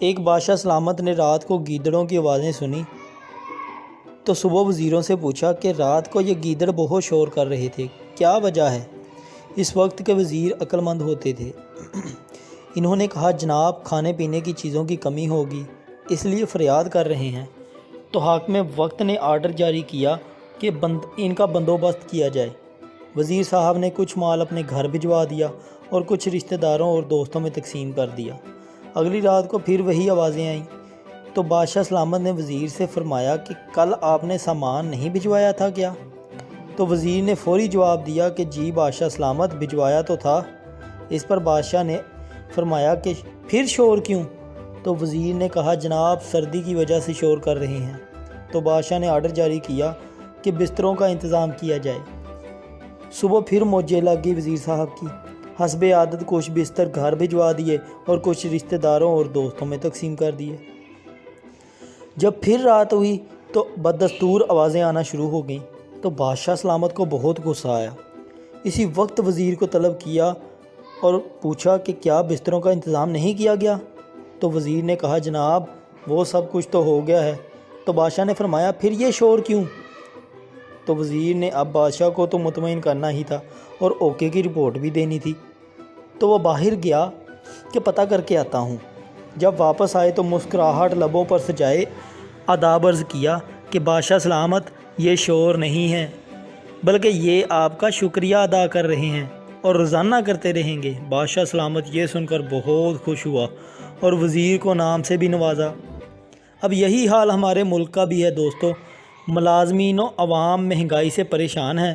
ایک بادشاہ سلامت نے رات کو گیدڑوں کی آوازیں سنی تو صبح وزیروں سے پوچھا کہ رات کو یہ گیدڑ بہت شور کر رہے تھے، کیا وجہ ہے؟ اس وقت کے وزیر عقل مند ہوتے تھے۔ انہوں نے کہا، جناب کھانے پینے کی چیزوں کی کمی ہوگی اس لیے فریاد کر رہے ہیں۔ تو حاکم وقت نے آرڈر جاری کیا کہ ان کا بندوبست کیا جائے۔ وزیر صاحب نے کچھ مال اپنے گھر بھجوا دیا اور کچھ رشتہ داروں اور دوستوں میں تقسیم کر دیا۔ اگلی رات کو پھر وہی آوازیں آئیں تو بادشاہ سلامت نے وزیر سے فرمایا کہ کل آپ نے سامان نہیں بھجوایا تھا کیا؟ تو وزیر نے فوری جواب دیا کہ جی بادشاہ سلامت، بھجوایا تو تھا۔ اس پر بادشاہ نے فرمایا کہ پھر شور کیوں؟ تو وزیر نے کہا، جناب سردی کی وجہ سے شور کر رہے ہیں۔ تو بادشاہ نے آرڈر جاری کیا کہ بستروں کا انتظام کیا جائے۔ صبح پھر موجیں لگ گئی وزیر صاحب کی۔ حسب عادت کچھ بستر گھر بھجوا دیے اور کچھ رشتہ داروں اور دوستوں میں تقسیم کر دیے۔ جب پھر رات ہوئی تو بدستور آوازیں آنا شروع ہو گئیں تو بادشاہ سلامت کو بہت غصہ آیا۔ اسی وقت وزیر کو طلب کیا اور پوچھا کہ کیا بستروں کا انتظام نہیں کیا گیا؟ تو وزیر نے کہا، جناب وہ سب کچھ تو ہو گیا ہے۔ تو بادشاہ نے فرمایا، پھر یہ شور کیوں؟ تو وزیر نے اب بادشاہ کو تو مطمئن کرنا ہی تھا اور اوکے کی رپورٹ بھی دینی تھی، تو وہ باہر گیا کہ پتہ کر کے آتا ہوں۔ جب واپس آئے تو مسکراہٹ لبوں پر سجائے آداب عرض کیا کہ بادشاہ سلامت، یہ شور نہیں ہے بلکہ یہ آپ کا شکریہ ادا کر رہے ہیں اور روزانہ کرتے رہیں گے۔ بادشاہ سلامت یہ سن کر بہت خوش ہوا اور وزیر کو نام سے بھی نوازا۔ اب یہی حال ہمارے ملک کا بھی ہے دوستو۔ ملازمین و عوام مہنگائی سے پریشان ہیں